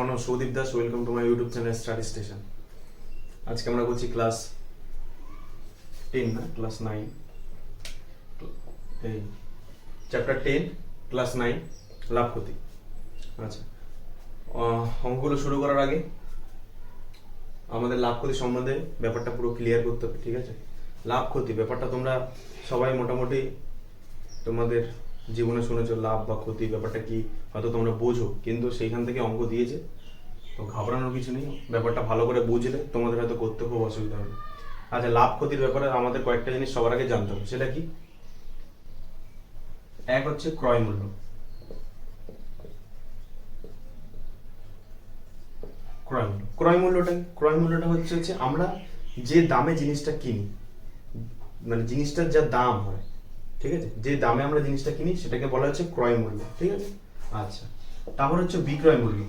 আমার নাম Soudip Das. Welcome to my YouTube channel study station. আজকে আমরা করছি ক্লাস 10 না ক্লাস 9, এই চ্যাপ্টার 10 ক্লাস 9 লাভ ক্ষতি। আচ্ছা, অঙ্কগুলো শুরু করার আগে আমাদের লাভ ক্ষতি সম্বন্ধে ব্যাপারটা পুরো ক্লিয়ার করতে হবে, ঠিক আছে? লাভ ক্ষতি ব্যাপারটা তোমরা সবাই মোটামুটি তোমাদের জীবনে শুনেছো, লাভ বা ক্ষতি ব্যাপারটা কি হয়তো তোমরা বোঝো, কিন্তু সেইখান থেকে অঙ্ক দিয়েছে, তো ঘাবড়ানোর কিছু নেই। ব্যাপারটা ভালো করে বুঝলে তোমাদের হয়তো করতে খুব অসুবিধা হবে। আচ্ছা, লাভ ক্ষতির ব্যাপারে আমাদের কয়েকটা জিনিস সবার আগে জানতে হবে। সেটা কি? এক হচ্ছে ক্রয় মূল্য। ক্রয় মূল্যটা হচ্ছে আমরা যে দামে জিনিসটা কিনি, মানে জিনিসটার যা দাম হয়, ঠিক আছে, যে দামে আমরা জিনিসটা কিনি সেটাকে বলা হচ্ছে ক্রয় মূল্য, ঠিক আছে? আচ্ছা, তারপর হচ্ছে বিক্রয় মূল্য।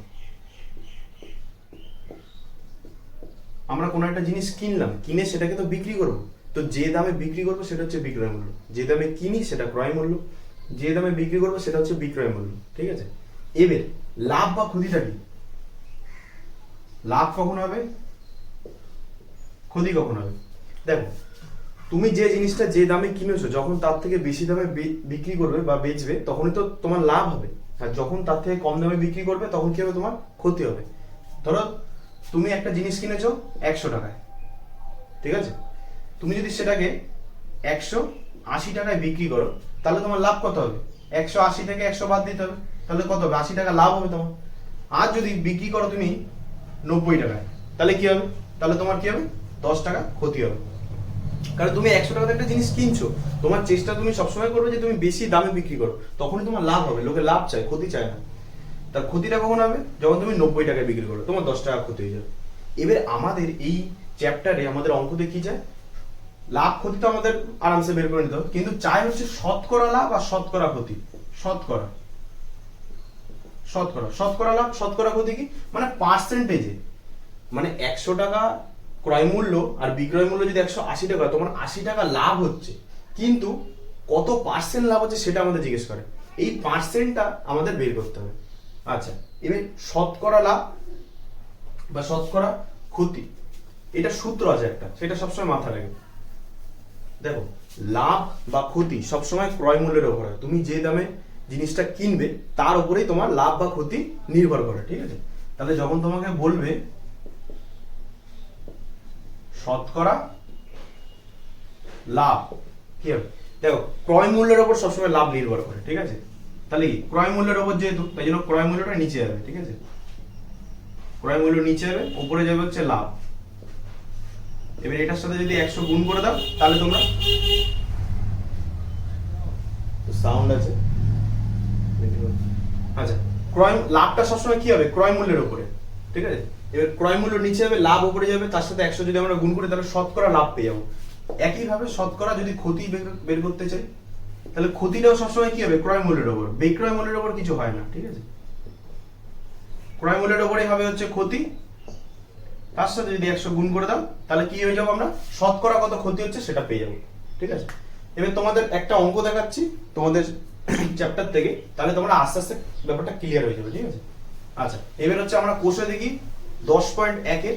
আমরা কোনো একটা জিনিস কিনলাম, কিনে সেটাকে তো বিক্রি করবো, তো যে দামে বিক্রি করবো সেটা হচ্ছে বিক্রয় মূল্য। যে দামে কিনি সেটা ক্রয় মূল্য, যে দামে বিক্রি করবো সেটা হচ্ছে বিক্রয় মূল্য, ঠিক আছে? এবার লাভ বা ক্ষতিটা কি? লাভ কখন হবে, ক্ষতি কখন হবে? দেখো, তুমি যে জিনিসটা যে দামে কিনেছো, যখন তার থেকে বেশি দামে বিক্রি করবে বা বেচবে, তখনই তো তোমার লাভ হবে। আর যখন তার থেকে কম দামে বিক্রি করবে, তখন কি হবে? তোমার ক্ষতি হবে। ধরো তুমি একটা জিনিস কিনেছো 100 টাকায়, ঠিক আছে? তুমি যদি সেটাকে 180 টাকায় বিক্রি করো, তাহলে তোমার লাভ কত হবে? 180 থেকে 100 বাদ দিতে হবে, তাহলে কত হবে? 80 টাকা লাভ হবে তোমার। আর যদি বিক্রি করো তুমি 90 টাকায়, তাহলে কি হবে? তাহলে তোমার কি হবে? 10 টাকা ক্ষতি হবে। কারণ তুমি 100 টাকাতে একটা জিনিস কিনছো, তোমার চেষ্টা তুমি সবসময় করবে যে তুমি বেশি দামে বিক্রি করো, তখনই তোমার লাভ হবে। লোকে লাভ চায়, ক্ষতি চায় না। তার ক্ষতিটা কখন হবে? যখন তুমি 90 টাকায় বিক্রি করো, তোমার 10 টাকা ক্ষতি হয়ে যাবে। এবার আমাদের এই চ্যাপ্টারে আমাদের অঙ্কতে কি চায়? লাভ ক্ষতি তো আমাদের আরামসে বের করে নিতে হবে, কিন্তু চাই হচ্ছে শতকরা লাভ আর শতকরা ক্ষতি। শতকরা লাভ, শতকরা ক্ষতি কি? মানে পার্সেন্টেজে, মানে 100 টাকা ক্রয় মূল্য আর বিক্রয় মূল্য যদি 180 টাকা, তোমার 80 টাকা লাভ হচ্ছে, কিন্তু কত পার্সেন্ট লাভ হচ্ছে সেটা আমাদের জিজ্ঞেস করে। এই পার্সেন্টটা আমাদের বের করতে হবে। আচ্ছা, এবার শতকরা লাভ বা শতকরা ক্ষতি, এটা সূত্র আছে একটা, সেটা সবসময় মাথায় রাখবে। দেখো, লাভ বা ক্ষতি সবসময় ক্রয় মূল্যের উপর হয়। তুমি যে দামে জিনিসটা কিনবে তার উপরেই তোমার লাভ বা ক্ষতি নির্ভর করে, ঠিক আছে? তাহলে যখন তোমাকে বলবে শতকরা লাভ, কি হবে? দেখো, ক্রয় মূল্যের উপর সবসময় লাভ নির্ভর করে, ঠিক আছে? তাহলে কি ক্রয় মূল্যের উপর যেহেতু, তাই জন্য ক্রয় মূল্যটা নিচে যাবে, ঠিক আছে? ক্রয় মূল্য নিচে যাবে, উপরে যাবে হচ্ছে লাভ। এবার এটার সাথে যদি 100 গুণ করে দাও, তাহলে তোমরা সাউন্ড আছে। আচ্ছা, ক্রয় লাভটা সবসময় কি হবে? ক্রয় মূল্যের উপরে, ঠিক আছে? এবার ক্রয় মূল্য নিচে যাবে, লাভ উপরে যাবে, তার সাথে 100 যদি আমরা গুণ করি, তাহলে শতকরা লাভ পেয়ে যাবো। একইভাবে শতকরা যদি ক্ষতি বের করতে চাই, তাহলে ক্ষতিটাও সবসময় কি হবে? ক্রয় মূল্যের উপর। বিক্রয় মূল্যের উপর কিছু হয় না, ঠিক আছে? ক্রয় মূল্যের উপরেই হবে হচ্ছে ক্ষতি, তার সাথে যদি 100 গুণ করে দাও, তাহলে কি হয়ে যাবো? আমরা শতকরা কত ক্ষতি হচ্ছে সেটা পেয়ে যাবো, ঠিক আছে? এবার তোমাদের একটা অঙ্ক দেখাচ্ছি তোমাদের চ্যাপ্টার থেকে, তাহলে তোমরা আস্তে আস্তে ব্যাপারটা ক্লিয়ার হয়ে যাবে, ঠিক আছে? আচ্ছা, এবার হচ্ছে আমরা কোষে দেখি 10.1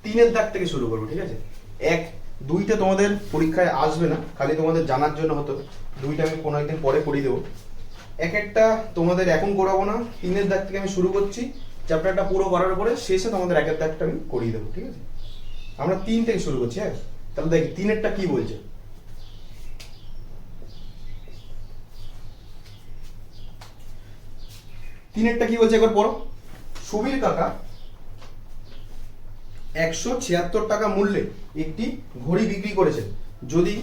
3 দাগ থেকে শুরু করবো, ঠিক আছে? 1, 2টা তোমাদের পরীক্ষায় আসবে না, খালি তোমাদের জানার জন্য হতো। 2টা আমি কোনো একদিন পরে করিয়ে দেবো। এক একটা তোমাদের এখন করাবো না, 3 দাগ থেকে আমি শুরু করছি। চ্যাপ্টারটা পুরো করার পরে শেষে তোমাদের 1 দাগটা আমি করিয়ে দেবো, ঠিক আছে? আমরা 3 থেকে শুরু করছি, হ্যাঁ? তাহলে দেখি 3 কি বলছে। 3 কি বলছে একবার পড়ো। সুবীর কাকা 176 টাকা মূল্যে একটি ঘড়ি বিক্রি করেছেন। যদি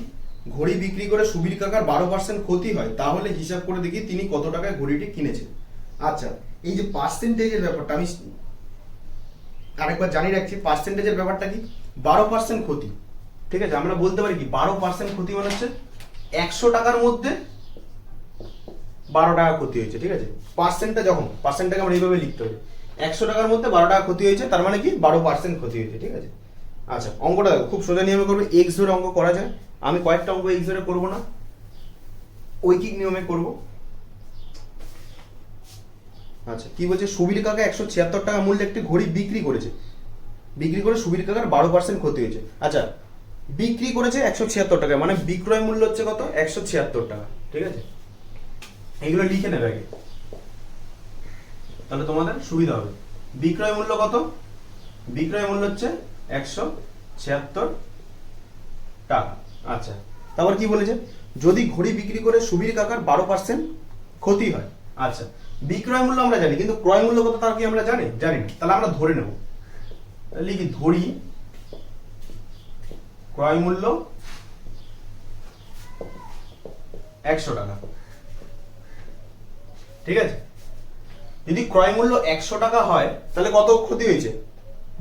ঘড়ি বিক্রি করে সুবীর কাকার 12% ক্ষতি হয়, তাহলে হিসাব করে দেখি তিনি কত টাকায় ঘড়িটি কিনেছেন। আচ্ছা, এই যে পার্সেন্টেজের ব্যাপারটা আমি আরেকবার জানিয়ে রাখছি। পার্সেন্টেজের ব্যাপারটা কি? 12% ক্ষতি, ঠিক আছে? আমরা বলতে পারি কি 12% ক্ষতি মানে হচ্ছে 100 টাকার মধ্যে 12 টাকা ক্ষতি হয়েছে, ঠিক আছে? পার্সেন্টটাকে আমরা এইভাবে লিখতে হবে, 100 টাকার মধ্যে 12 টাকা ক্ষতি হয়েছে, তার মানে কি 12% ক্ষতি হয়েছে, ঠিক আছে? আচ্ছা, অঙ্কটা দেখো, খুব সোজা নিয়মে করবে। এক্স ধরে অঙ্ক করা যায়। আমি কয়েকটা অঙ্ক এক্স ধরে করবো না, ঐকিক নিয়মে করব। আচ্ছা কি বলছে, সুবীর কাকা 176 টাকা মূল্যে একটি ঘড়ি বিক্রি করেছে, বিক্রি করে সুবীর কাকার 12% ক্ষতি হয়েছে। আচ্ছা বিক্রি করেছে 176 টাকা, মানে বিক্রয় মূল্য হচ্ছে কত, 176 টাকা, ঠিক আছে। এইগুলো লিখে নেবে আগে, তাহলে তোমাদের সুবিধা হবে। বিক্রয় মূল্য কত, বিক্রয় মূল্য হচ্ছে 176 টাকা। আচ্ছা তারপর কি বলেছে, যদি ঘড়ি বিক্রি করে সুবীর কাকার 12% ক্ষতি হয়। আচ্ছা বিক্রয় মূল্য আমরা জানি, কিন্তু ক্রয় মূল্য কত তার কি আমরা জানি, জানি না, তাহলে আমরা ধরে নেব, লিখি ধরি ক্রয় মূল্য 100 টাকা, ঠিক আছে। যদি ক্রয় মূল্য 100 টাকা হয় তাহলে কত ক্ষতি হয়েছে,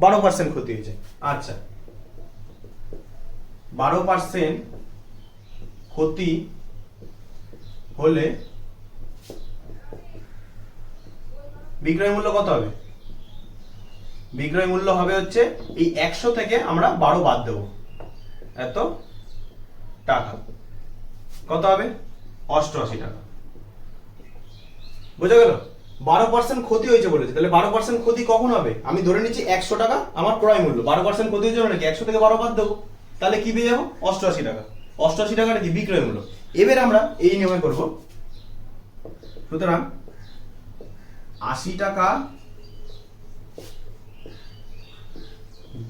12% ক্ষতি হয়েছে। আচ্ছা 12% ক্ষতি হলে বিক্রয় মূল্য কত হবে, বিক্রয় মূল্য হবে হচ্ছে এই 100 থেকে আমরা 12 বাদ দেব, এত টাকা, কত হবে 88 টাকা, বুঝা গেল। 12% ক্ষতি হয়েছে বলেছে, তাহলে 12% ক্ষতি কখন হবে, আমি ধরে নিচ্ছি 100 টাকা আমার ক্রয় মূল্য, 12% ক্ষতি হয়েছে মানে কি 100 থেকে 12 বাদ দেবো, তাহলে কি পেয়ে যাবো 88 টাকা। 88 টাকাটা কি বিক্রয় মূল্য। এবার আমরা এই নিয়মে করব, সুতরাং 80 টাকা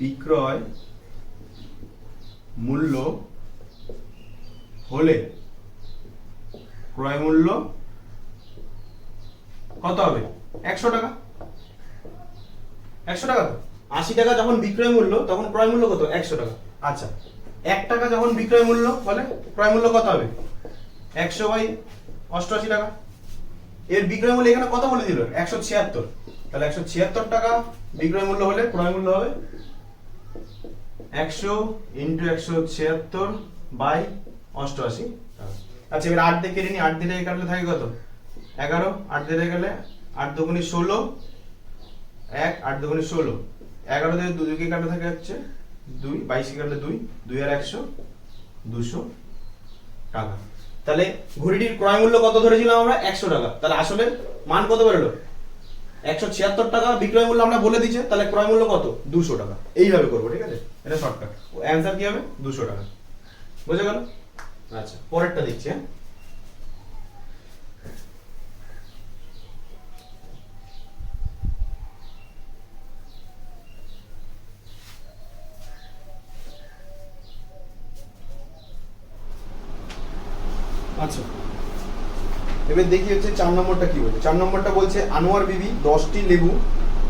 বিক্রয় মূল্য হলে ক্রয় মূল্য কত হবে 100 টাকা, 100 টাকা তো, 80 টাকা যখন বিক্রয় মূল্য তখন ক্রয় মূল্য কত 100 টাকা। আচ্ছা 1 টাকা যখন বিক্রয় মূল্য হলে ক্রয় মূল্য কত হবে 100 বাই 88 টাকা। এর বিক্রয় মূল্য এখানে কত বলে দিল 176, তাহলে 176 টাকা বিক্রয় মূল্য হলে ক্রয় মূল্য হবে 100 ইন্টু 176 বাই 88 টাকা। আচ্ছা এবার 8 দিয়ে কেটে নি, 8 দিয়ে কাটলে থাকে কত 11, 8 দিয়ে গেলে 8 দুগুণে 16, 1 8 দুগুণে 16, 11 দিয়ে 2 কে কাটলে থাকে হচ্ছে 2, 22 কে কাটলে 2, 2 আর 100 200 টাকা। তাহলে ঘড়িটির ক্রয় মূল্য কত ধরেছিলাম আমরা 100 টাকা, তাহলে আসলে মান কত বেরোলো 176 টাকা বিক্রয় মূল্য আমরা বলে দিয়েছে, তাহলে ক্রয় মূল্য কত 200 টাকা। এইভাবে করবো, ঠিক আছে, এটা শর্টকাট, অ্যানসার কি হবে 200 টাকা, বুঝে গেল। আচ্ছা পরেরটা দেখছি, হ্যাঁ আচ্ছা এবার দেখি হচ্ছে 4 নম্বরটা কি বলছে। 4 নম্বরটা বলছে আনোয়ার বিবি 10টি লেবু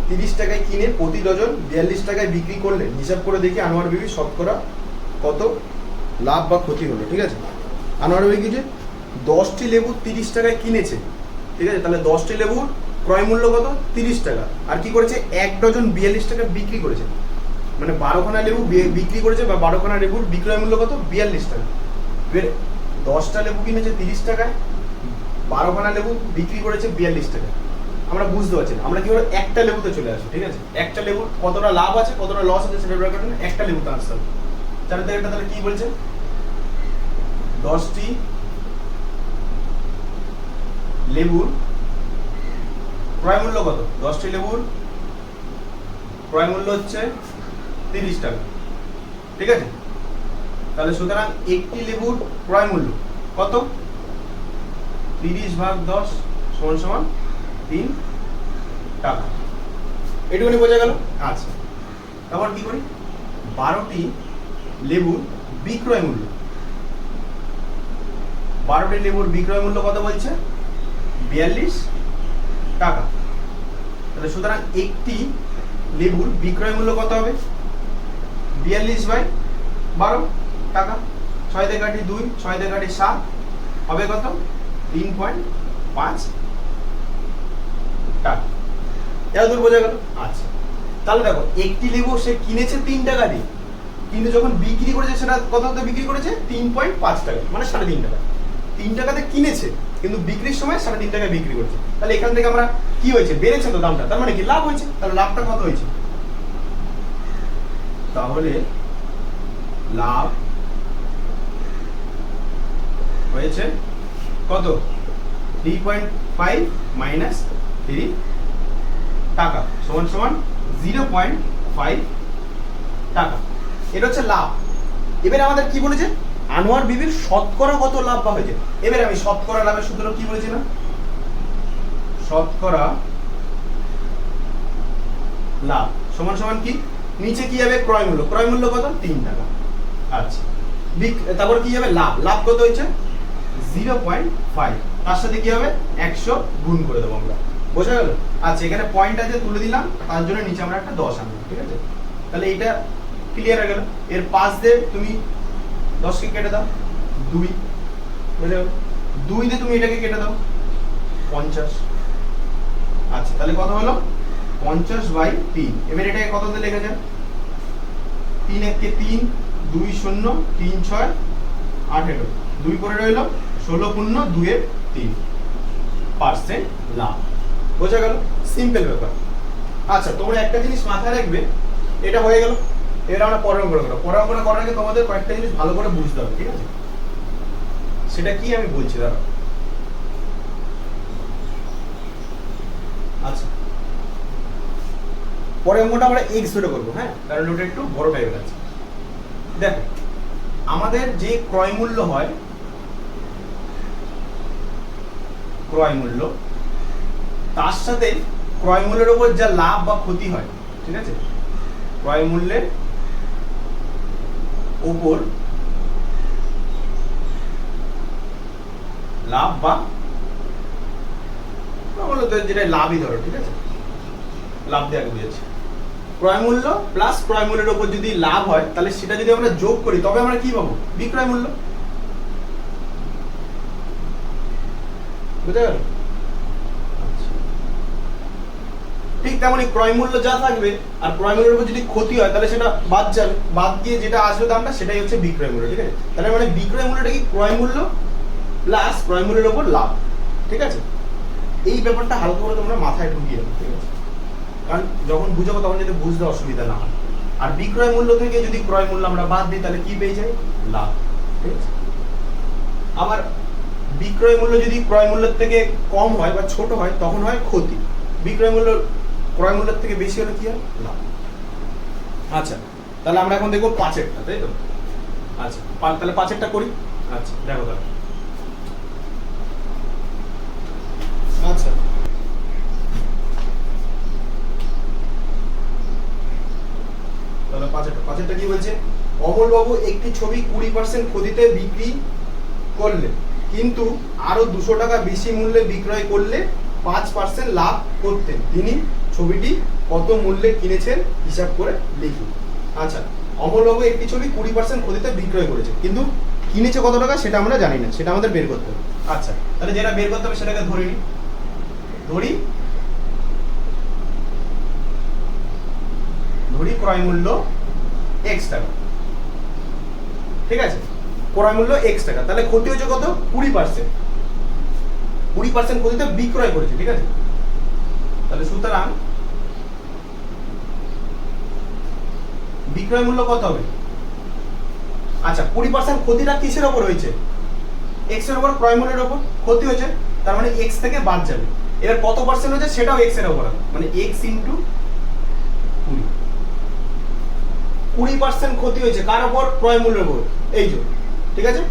30 টাকায় কিনে প্রতি ডজন 42 টাকায় বিক্রি করলে হিসাব করে দেখি আনোয়ার বিবি শতকরা কত লাভ বা ক্ষতি হলো, ঠিক আছে। আনোয়ার বিবি যে 10টি লেবু 30 টাকায় কিনেছে, ঠিক আছে, তাহলে 10টি লেবুর ক্রয় মূল্য কত 30 টাকা, আর কি করেছে 1 ডজন 42 টাকা বিক্রি করেছে, মানে 12খানা লেবু বিক্রি করেছে, বা 12খানা লেবুর বিক্রয় মূল্য কত 42 টাকা। এবার 10টা লেবু কিনেছে 30 টাকায়, 12খানা লেবু বিক্রি করেছে 42 টাকা। আমরা বুঝতে পারছি না, আমরা কি করে একটা লেবুতে চলে আসি, ঠিক আছে, একটা লেবুর কতটা লাভ আছে কতটা লস আছে সেটা বের করার জন্য একটা লেবুতে আসতে হবে। তাহলে এটা তাহলে কি বলছে 10টি লেবুর ক্রয় মূল্য কত, 10টি লেবুর ক্রয় মূল্য হচ্ছে 30 টাকা, ঠিক আছে। তাহলে সুতরাং একটি লেবুর ক্রয় মূল্য কত 30 ভাগ 10 সমান সমান 3 টাকা, এটুকুনি বোঝা গেল। আচ্ছা তারপর কি করি 12টি লেবুর বিক্রয় মূল্য, 12টি লেবুর বিক্রয় মূল্য কত বলছে 42 টাকা। তাহলে সুতরাং একটি লেবুর বিক্রয় মূল্য কত হবে 42 বাই 12 টাকা, 6 দিয়ে কাটি 2, 6 দিয়ে কাটি 7, হবে কত 3.5 টাকা। এত দূর বোঝা গেল। আচ্ছা তাহলে দেখো একটি লেবু সে কিনেছে 3 টাকা দিয়ে, কিন্তু যখন বিক্রি করেছে সেটা কততে বিক্রি করেছে 3.5 টাকা, মানে 3.5 টাকা। 3 টাকাতে কিনেছে কিন্তু বিক্রির সময় 3.5 টাকায় বিক্রি করছে, তাহলে এখান থেকে আমরা কি হয়েছে বেড়েছে তো দামটা, তার মানে কি লাভ হয়েছে। তাহলে লাভটা কত হয়েছে, তাহলে লাভ হয়েছে কত 3.5 মাইনাস 3 টাকা সমান সমান 0.5 টাকা। এটা হচ্ছে লাভ। এবারে আমাদের কি বলেছে, আনোয়ার বিবির শতকরা কত লাভ বা হয়েছে। এবারে আমি শতকরা লাভের সূত্র কি বলেছিলাম, শতকরা লাভ সমান সমান কি, নিচে কি হবে ক্রয় মূল্য, ক্রয় মূল্য কত 3 টাকা। আচ্ছা তারপর কি হবে লাভ, লাভ কত হয়েছে 0.5, তার সাথে কি হবে 100 গুণ করে দেবো আমরা, বোঝা গেল। আচ্ছা এখানে পয়েন্ট আছে তুলে দিলাম, তার জন্য নিচে আমরা একটা 10 আনলাম, ঠিক আছে। তাহলে এটা ক্লিয়ার হয়ে গেল। এর পাশ দিয়ে তুমি 10 কে কেটে দাও 2, বুঝে গেল। 2 দিয়ে তুমি এটাকে কেটে দাও 50। আচ্ছা তাহলে কত হলো 50/3। এবার এটাকে কত দিয়ে লেখা যায়, 3 1 কে 3, 2 0, 3 6 18, 2 করে রইল 16 পূর্ণ 2 এর 3% লাভ, বোঝা গেল, সিম্পল ব্যাপার। আচ্ছা তোমরা একটা জিনিস মাথায় রাখবে, এটা হয়ে গেল। এবার আমরা পরের অঙ্কটা করব। পরের অঙ্কটা করার আগে তোমাদের কয়েকটা জিনিস ভালো করে বুঝতে হবে, ঠিক আছে। সেটা কি আমি বলছি দাঁড়াও। আচ্ছা পরের অঙ্কটা আমরা এক্স ধরে করবো, হ্যাঁ, কারণ ওটা একটু বড় টাইপের আছে। দেখো আমাদের যে ক্রয় মূল্য হয়, ক্রয় মূল্য, তার সাথে ক্রয় মূল্যের উপর যা লাভ বা ক্ষতি হয়, ঠিক আছে, ক্রয় মূল্যের উপর লাভ বা যেটা লাভই ধরো, ঠিক আছে, লাভ দিয়ে আগে বুঝেছি। ক্রয় মূল্য প্লাস ক্রয় মূল্যের উপর যদি লাভ হয়, তাহলে সেটা যদি আমরা যোগ করি তবে আমরা কি পাবো, বিক্রয় মূল্য, বুঝতে গেল। ঠিক তেমনই ক্রয় মূল্য যা থাকবে আর ক্রয় মূল্যের উপর যদি ক্ষতি হয় তাহলে সেটা বাদ যাবে, বাদ দিয়ে যেটা আসবে দামটা সেটাই হচ্ছে বিক্রয় মূল্য, ঠিক আছে। তাহলে মানে বিক্রয় মূল্যটা কি ক্রয় মূল্য প্লাস ক্রয় মূল্যের উপর লাভ, ঠিক আছে। এই ব্যাপারটা হালকা করে তোমরা মাথায় ঢুকিয়ে দেবো, ঠিক আছে, কারণ যখন বুঝাবো তখন যদি বুঝতে অসুবিধা না হয়। আর বিক্রয় মূল্য থেকে যদি ক্রয় মূল্য আমরা বাদ দিই তাহলে কি পেয়ে যাই, লাভ, ঠিক আছে। আবার বিক্রয় মূল্য যদি ক্রয় মূল্যের থেকে কম হয় বা ছোট হয় তখন হয় ক্ষতি, বিক্রয় মূল্য ক্রয় মূল্যের থেকে বেশি হলে কি হয়, লাভ। আচ্ছা তাহলে আমরা এখন দেখবো 5-এরটা, তাই তো। আচ্ছা তাহলে 5-এরটা করি। আচ্ছা দেখো তাহলে। আচ্ছা তাহলে 5-এরটা কি বলছে, অমলবাবু একটি ছবি 20% ক্ষতিতে বিক্রি করলে কিন্তু আরো 200 টাকা বেশি মূল্যে বিক্রয় করলে 5% লাভ করতেন, তিনি ছবিটি কত মূল্যে কিনেছেন হিসাব করে লিখুন। আচ্ছা অমলবাবু একটি ছবি 20% ক্ষতিতে বিক্রয় করেছে, কিন্তু কিনেছে কত টাকা সেটা আমরা জানি না, সেটা আমাদের বের করতে হবে। আচ্ছা তাহলে যেটা বের করতে হবে সেটাকে ধরে নিই, ধরি ক্রয় মূল্য x টাকা, ঠিক আছে, ক্রয় মূল্য x টাকা। তাহলে ক্ষতি হচ্ছে কত, 20%, 20% ক্ষতিতে বিক্রয় করেছে, ঠিক আছে। তাহলে সুতরাং বিক্রয় মূল্য কত হবে, আচ্ছা 20% ক্ষতিটা কিসের উপর হয়েছে, x এর উপর, ক্রয় মূল্যের উপর ক্ষতি হয়েছে, তার মানে x থেকে বাদ যাবে। এবার কত পার্সেন্ট হয়েছে সেটাও x এর উপর হবে, মানে x ইনটু 20% ক্ষতি হয়েছে কার উপর, ক্রয় মূল্যের উপর, এই যে, ঠিক আছে।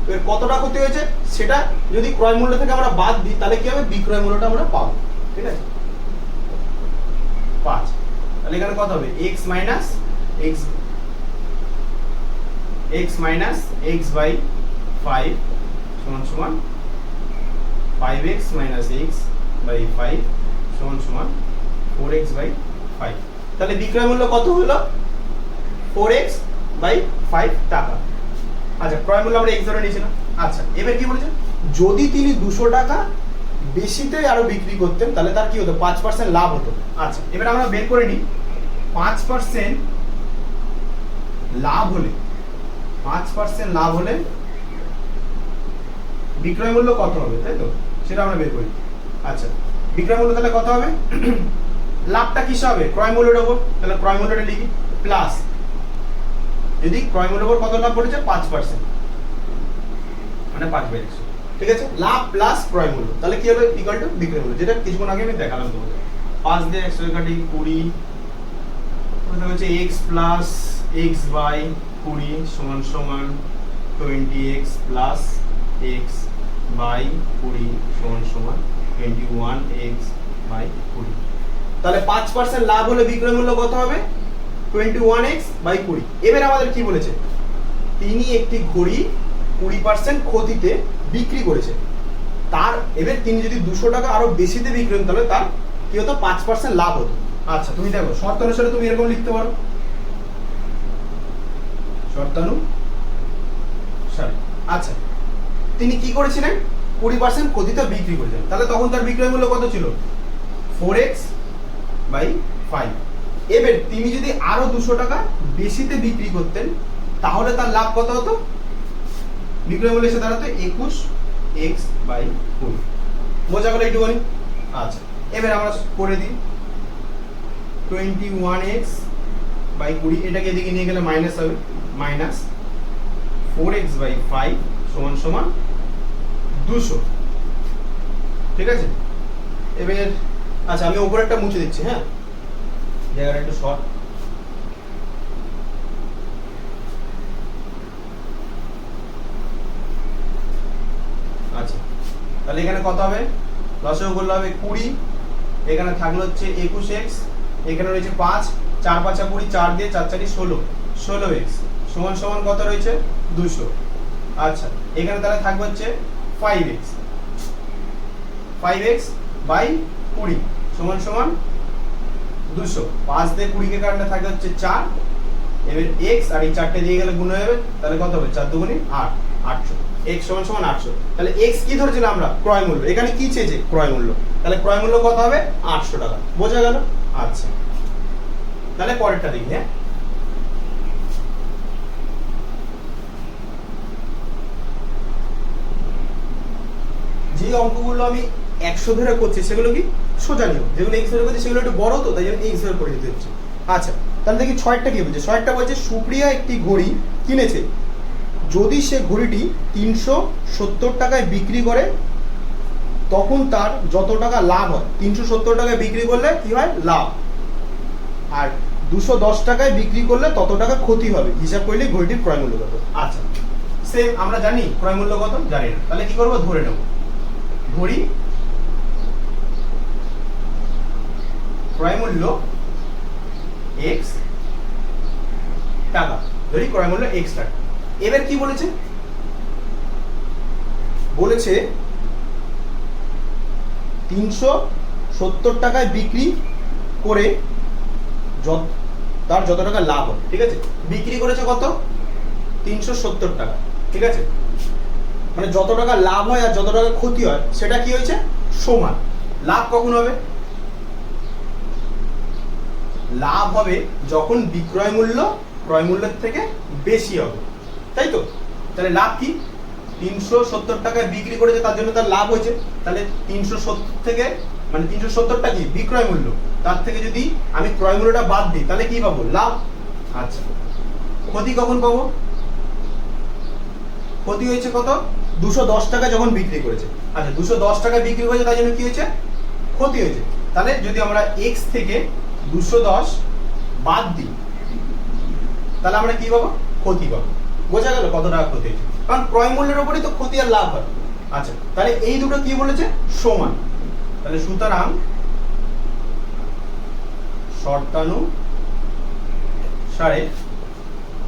এবার কতটা ক্ষতি হয়েছে সেটা যদি ক্রয় মূল্য থেকে আমরা বাদ দিই তাহলে কি হবে, বিক্রয় মূল্যটা আমরা পাবো, ঠিক আছে, 5। তাহলে এখানে কত হবে, x মাইনাস x বাই 5 সমান সমান 5x মাইনাস x বাই 5 সমান সমান 4x বাই 5। তাহলে বিক্রয় মূল্য কত হলো, 4x বাই 5 টাকা। আচ্ছা ক্রয় মূল্য আমরা x ধরে নিয়েছিলাম। আচ্ছা এবার কি বলেছে, যদি তিনি 200 টাকা বেশিতে আরো বিক্রি করতেন তাহলে তার কি হতো, 5% লাভ হতো। আচ্ছা এবার আমরা বের করে নিই, 5% লাভ হলে, 5% লাভ হলে বিক্রয় মূল্য কত হবে, তাই তো, সেটা আমরা বের করি। আচ্ছা বিক্রয় মূল্য তাহলে কত হবে, লাভটা কিসে হবে, ক্রয় মূল্যের উপর, তাহলে ক্রয় মূল্যটা লিখি প্লাস, যদি ক্রয় মূল্যের উপর কত লাভ পড়েছে 5%, মানে 5/100, ঠিক আছে, লাভ প্লাস ক্রয় মূল্য, তাহলে কি হবে ইকুয়াল টু বিক্রয় মূল্য, যেটা কিছুক্ষণ আগে আমি দেখালাম তোমাদের। 5 দিয়ে 100 কাটি 20, এটা হচ্ছে x প্লাস x বাই 20 সমান সমান 20x প্লাস x বাই 20 সমান সমান 21x বাই 20। তাহলে 5% লাভ হলে বিক্রয় মূল্য কত হবে? 21x by 20। এবার আমাদের কি বলেছে? তিনি একটি ঘড়ি 20% ক্ষতিতে বিক্রি করেছে। তার এবার তিনি যদি 200 টাকা আরো বেশিতে বিক্রি করেন তাহলে তার কি হতো? 5% লাভ হতো। আচ্ছা তুমি দেখো শর্ত অনুসারে তুমি এরকম লিখতে পারো, শর্তানুসারে। আচ্ছা তিনি কি করেছিলেন? 20% ক্ষতিতে বিক্রি করেছেন, তাহলে তখন তার বিক্রয় মূল্য কত ছিল? 4x by 5। এবার তিনি যদি আরো 200 টাকা বেশিতে বিক্রি করতেন তাহলে তার লাভ কত হতো? বিক্রয় মূল্য এসে দাঁড়াতো 21x বাই 20। বোঝা গেল একটুখানি? আচ্ছা এবার আমরা করে দিই 21x বাই 20, এটাকে এদিকে নিয়ে গেলে মাইনাস হবে, মাইনাস 4x বাই 5 সমান সমান 200। ঠিক আছে? এবার আচ্ছা আমি উপরেরটা মুছে দিচ্ছি, হ্যাঁ জায়গাটা একটু শর্ট। আচ্ছা তাহলে এখানে কত হবে? লসাগু করলে হবে 20, এখানে থাকলো হচ্ছে 21x, এখানে রয়েছে 5, 4 5 20, 4 দিয়ে 4 4 16, 16x সমান সমান কত রয়েছে? 200। আচ্ছা এখানে তাহলে থাকবে হচ্ছে 5x, 5x বাই 20 সমান সমান 200। 5 দিয়ে 20 কে কাটলে থাকবে হচ্ছে 4, এবার x আর এই 4টে দিয়ে গেলে গুণ হয়ে যাবে, তাহলে কত হবে? 4 দুগুণে 8, 800। x সমান সমান 800। তাহলে x কি ধরেছিলাম আমরা? ক্রয় মূল্য। এখানে কি চেয়েছে? ক্রয় মূল্য। তাহলে ক্রয় মূল্য কত হবে? 800 টাকা। বোঝা গেল? আচ্ছা তাহলে পরেরটা দেখি। হ্যাঁ যে অঙ্কগুলো আমি 100 ধরে করছি সেগুলো কি সোজা নিয়ম, যেগুলো x ধরে করছি সেগুলো একটু বড়, তো তাই জন্য x ধরে করে দিতে হচ্ছে। আচ্ছা তাহলে দেখি 6টা কি বলছে? 6টা বলছে সুপ্রিয়া একটি ঘড়ি কিনেছে, যদি সে ঘড়িটি 370 টাকায় বিক্রি করে তখন তার যত টাকা লাভ হয়। 370 টাকায় বিক্রি করলে কি হয়? লাভ। আর 210 টাকায় বিক্রি করলে তত টাকা ক্ষতি হবে। হিসাব করলে ঘড়িটির ক্রয় মূল্য কত? আচ্ছা সেম আমরা জানি ক্রয় মূল্য কত? জানি না, তাহলে কি করব? ধরে নেব ঘড়ি ক্রয় মূল্য x টাকা, ধরি ক্রয় মূল্য x টাকা। এবার কি বলেছে? বলেছে 370 টাকায় বিক্রি করে তার যত টাকা লাভ হয়। ঠিক আছে? বিক্রি করেছে কত? 370 টাকা। ঠিক আছে? মানে যত টাকা লাভ হয় আর যত টাকা ক্ষতি হয় সেটা কি হয়েছে? সমান। লাভ কখন হবে? লাভ হবে যখন বিক্রয় মূল্য ক্রয় মূল্যের থেকে বেশি হবে, তাই তো? তাহলে লাভ কি? 370 টাকায় বিক্রি করেছে তার জন্য তার লাভ হয়েছে, তাহলে 370 থেকে মানে 370টা কি? বিক্রয় মূল্য, তার থেকে যদি আমি ক্রয় মূল্যটা বাদ দিই তাহলে কি পাবো? লাভ। আচ্ছা ক্ষতি কখন পাবো? ক্ষতি হয়েছে কত? 210 টাকা যখন বিক্রি করেছে। আচ্ছা 210 টাকা বিক্রি করেছে তার জন্য কি হয়েছে? ক্ষতি হয়েছে। তাহলে যদি আমরা x থেকে 210 বাদ দিই তাহলে আমরা কি পাবো? ক্ষতি পাবো। বোঝা গেল কত টাকা ক্ষতি হয়েছে? কারণ ক্রয় মূল্যের উপরই তো ক্ষতি আর লাভ হয়। আচ্ছা তাহলে এই দুটো কি বলেছে? সমান। তাহলে সুতরাং শর্তানুসারে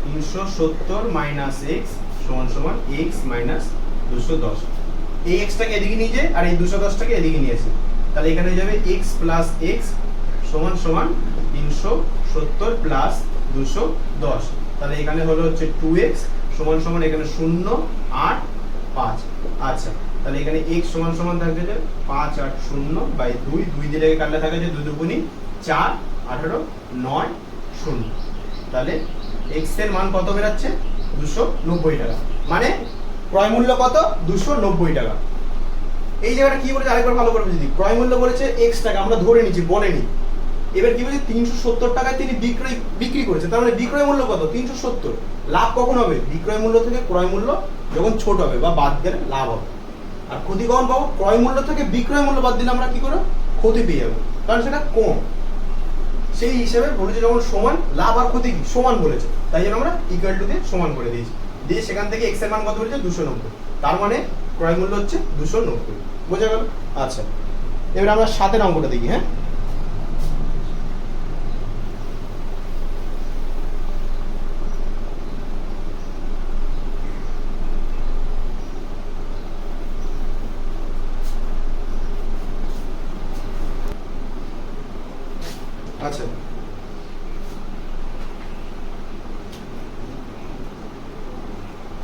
370 মাইনাস x সমান সমান x মাইনাস 210। এই x টাকে এদিকে নিয়ে যায় আর এই 210 টাকে এদিকে নিয়ে আসি, তাহলে এখানে হয়ে যাবে x প্লাস x সমান সমান 370 প্লাস 210। তাহলে এখানে হলো হচ্ছে 2x সমান সমান এখানে 0 8 5। আচ্ছা তাহলে এখানে x সমান সমান থাকবে যে 5 8 0 বাই 2, 2 দিয়ে কাটলে থাকে যে 2 দুগুণি 4 18 9 0। তাহলে x এর মান কত বেরাচ্ছে? 290 টাকা। মানে ক্রয় মূল্য কত? 290 টাকা। এই জায়গাটা কি বলেছে আরেকবার ভালো করে বুঝি। ক্রয় মূল্য বলেছে x টাকা, আমরা ধরে নিচ্ছি, বলেনি। এবার কি বলছে? 370 টাকায় তিনি বিক্রি করেছে, তার মানে বিক্রয় মূল্য কত? 370। লাভ কখন হবে? বিক্রয় মূল্য থেকে ক্রয় মূল্য যখন ছোট হবে বা বাদ গেলে লাভ হবে। আর ক্ষতি কখন পাবো? ক্রয় মূল্য থেকে বিক্রয় মূল্য বাদ দিলে আমরা কি করব? ক্ষতি পেয়ে যাবো। কারণ সেটা কম। সেই হিসেবে বলেছে যখন সমান, লাভ আর ক্ষতি কি সমান বলেছে, তাই জন্য আমরা ইকুয়াল টু দিয়ে সমান করে দিয়েছি, দিয়ে সেখান থেকে এক্স এর মান কত বলেছে 290, তার মানে ক্রয় মূল্য হচ্ছে 290। বোঝা গেল? আচ্ছা, এবার আমরা 7 অঙ্কটা দেখি। হ্যাঁ, আচ্ছা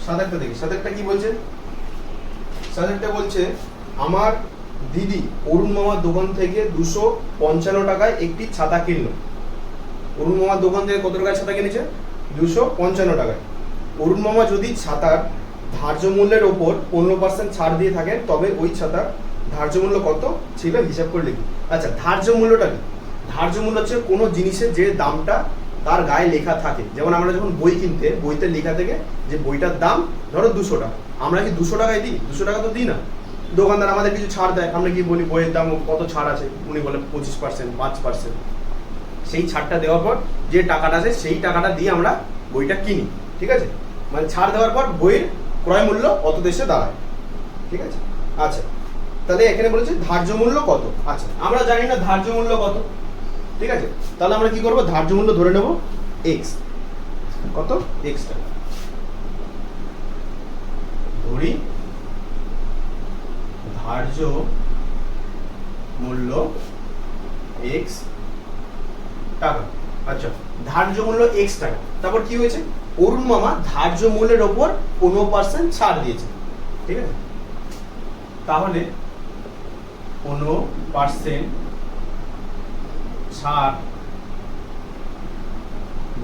সাতেরটা দেখি। সাতেরটা কি বলছে? সাতেরটা বলছে আমার দিদি অরুণ মামার দোকান থেকে 255 টাকায় একটি ছাতা কিনলো। অরুণ মামার দোকান থেকে কত টাকায় ছাতা কিনেছে? 255 টাকায়। অরুণ মামা যদি ছাতার ধার্য মূল্যের ওপর 15% ছাড় দিয়ে থাকে, তবে ওই ছাতার ধার্য মূল্য কত ছিল হিসাব করে লিখি। আচ্ছা, ধার্য মূল্যটা কি? ধার্য মূল্য হচ্ছে কোনো জিনিসের যে দামটা তার গায়ে লেখা থাকে। যেমন আমরা যখন বই কিনতে, বইতে লেখা থেকে যে বইটার দাম ধরো 200 টাকা, আমরা কি 200 টাকায় দিই? 200 টাকা তো দিই না। দোকানদার আমাদের কিছু ছাড় দেয়, আমরা কি বলি বইয়ের দাম কত ছাড় আছে, উনি বলে 25%, 5%। সেই ছাড়টা দেওয়ার পর যে টাকাটা আছে সেই টাকাটা দিয়ে আমরা বইটা কিনি, ঠিক আছে? মানে ছাড় দেওয়ার পর বইয়ের ক্রয় মূল্য অত দেশে দাঁড়ায়, ঠিক আছে? আচ্ছা, তাহলে এখানে বলেছে ধার্য মূল্য কত। আচ্ছা, আমরা জানি না ধার্য মূল্য কত, ঠিক আছে? তাহলে আমরা কি করব, ধার্য মূল্য ধরে নেব এক্স। কত? এক্স টাকা ধরি, ধার্য মূল্য এক্স টাকা। আচ্ছা, ধার্য মূল্য এক্স টাকা। তারপর কি হয়েছে? অরুণ মামা ধার্য মূল্যের ওপর 15% ছাড় দিয়েছে, ঠিক আছে? তাহলে 15% ছাড়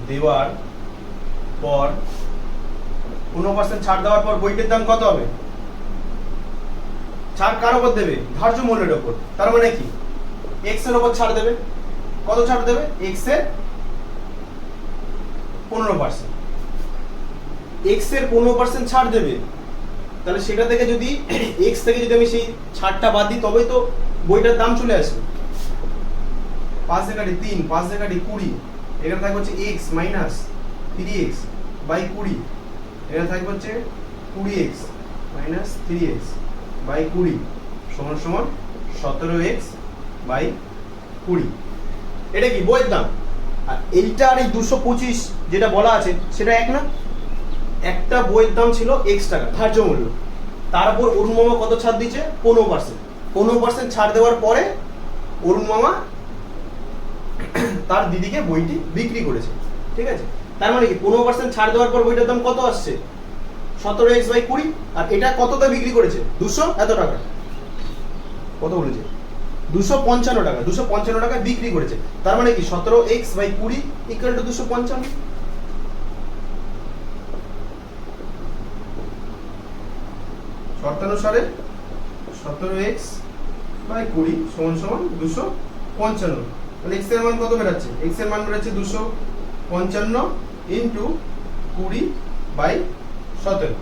দেওয়ার পর 15% ছাড় দেওয়ার পর বইটির দাম কত হবে? ছাড় কার উপর দেবে? ধার্য মূল্যের উপর। তার মানে কি এক্স এর উপর ছাড় দেবে। কত ছাড় দেবে? এক্স এর 15%। এক্স এর 15% ছাড় দেবে, তাহলে সেটা থেকে যদি এক্স থেকে যদি আমি সেই ছাড়টা বাদ দিই, তবেই তো বইটার দাম চলে আসবে। 5 দিয়ে কাটি 3, 5 দিয়ে কাটি 20, এখানে থাকবে হচ্ছে এক্স মাইনাস 3x বাই 20, এখানে থাকবে হচ্ছে 20x মাইনাস 3x বাই 20 সমান সমান 17x বাই 20। এটা কি বইয়ের দাম? আর এইটা আর এই 225 যেটা বলা আছে সেটা এক না? একটা বইয়ের দাম ছিল x টাকা ধার্য মূল্য, তার উপর অরুণ মামা কত ছাড় দিয়েছে? 15%। 15% ছাড় দেওয়ার পরে অরুণ মামা তার দিদিকে বইটি বিক্রি করেছে, ঠিক আছে? তার মানে কি 15% ছাড় দেওয়ার পর বইটার দাম কত আসছে? 17x by 20। আর এটা কতটা বিক্রি করেছে? 200 এত টাকা। কত বলেছে? 255 টাকা। 255 টাকা বিক্রি করেছে। তার মানে কি 17x বাই 20 ইকুয়াল টু 255। শর্তানুসারে 17x বাই 20 সমান সমান 255। তাহলে x এর মান কত বেরাচ্ছে? x এর মান বেরাচ্ছে 255 ইনটু 20 বাই 17।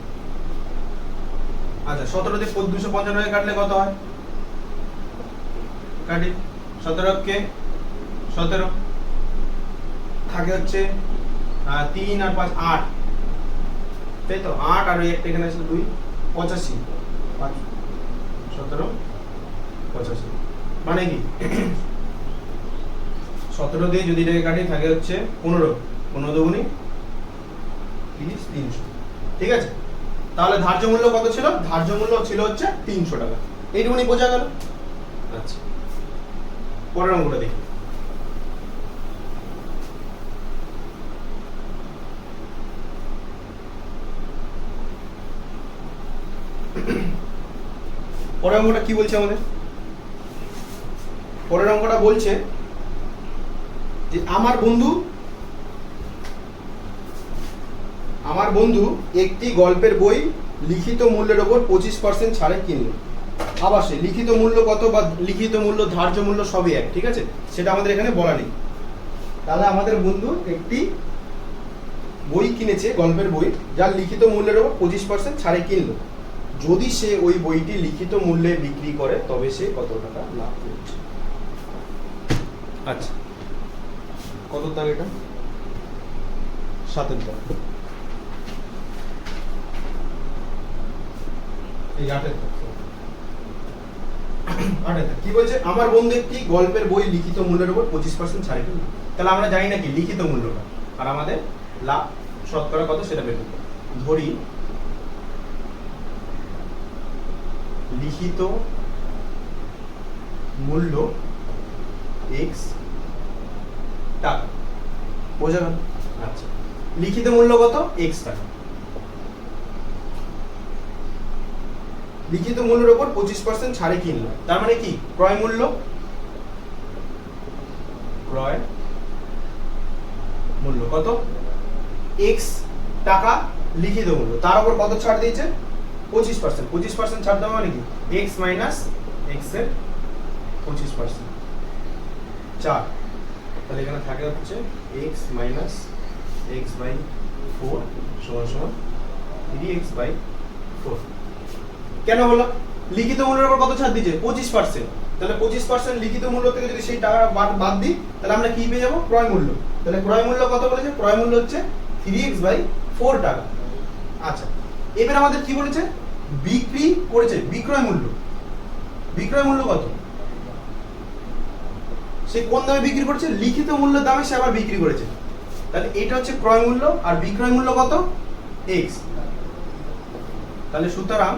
আচ্ছা, 17 দিয়ে 255 কাটলে কত হয়? কাটি 17 কে 17 থাকে হচ্ছে 3 আর 5 8, তাই তো? 8 আর একটা এখানে আছে 2, 85। 5 17 85 মানে কি 17 দিয়ে যদি এটাকে কাটি থাকে হচ্ছে 15, 15 দুগুণে 30, 300, ঠিক আছে? তাহলে ধার্য মূল্য কত ছিল? ধার্য মূল্য ছিল হচ্ছে 300 টাকা। এইটুকুনি বোঝা গেল? আচ্ছা, পরের অঙ্কটা দেখি। পরের অঙ্কটা কি বলছে আমাদের? পরের অঙ্কটা বলছে যে আমার বন্ধু একটি গল্পের বই লিখিত মূল্যের ওপর 25% ছাড়ে কিনলো। আবার সে লিখিত মূল্য কত বা লিখিত মূল্য ধার্য মূল্য সবই এক, ঠিক আছে? সেটা আমাদের এখানে বলা নেই। তাহলে আমাদের বন্ধু একটি বই কিনেছে, গল্পের বই, যার লিখিত মূল্যের ওপর 25% ছাড়ে কিনলো। যদি সে ওই বইটি লিখিত মূল্যে বিক্রি করে তবে সে কত টাকা লাভ করছে? আচ্ছা, কত দাগ এটা? 7 দাগ। এই 8 দাগ। কি বলছে? আমার বন্ধু একটি গল্পের বই লিখিত মূল্যের উপর 25% ছাড় কিনল। তাহলে আমরা জানি না কি লিখিত মূল্যটা, আর আমাদের লাভ শতকরা কত সেটা বের করতে হবে। ধরি লিখিত মূল্য x টাকা, বোঝা গেল? আচ্ছা, লিখিত মূল্য কত? x টাকা। লিখিত মূল্যের উপর 25% ছাড়ে কিনলো, তার মানে কি ক্রয় মূল্য, ক্রয় মূল্য কত? x টাকা লিখিত মূল্য, তার উপর কত ছাড় দিয়েছে? 25%। 25% ছাড় দেওয়া মানে কি x মাইনাস x এর 25%, 4। তাহলে এখানে থাকে হচ্ছে x মাইনাস x বাই 4 সমান সমান 3x/4। কেন হলো? লিখিত মূল্যের উপর কত ছাড় দিয়েছে? 25%। তাহলে 25% লিখিত মূল্য থেকে যদি সেই টাকা বাদ দিই, তাহলে আমরা কি পেয়ে যাবো? ক্রয় মূল্য। তাহলে ক্রয় মূল্য কত বলেছে? ক্রয় মূল্য হচ্ছে 3x/4 টাকা। আচ্ছা, এবার আমাদের কি বলেছে? বিক্রি করেছে, বিক্রয় মূল্য। বিক্রয় মূল্য কত? সে কোন দামে বিক্রি করেছে? লিখিত মূল্যের দামে সে আবার বিক্রি করেছে। তাহলে এটা হচ্ছে ক্রয় মূল্য, আর বিক্রয় মূল্য কত? x। তাহলে সুতরাং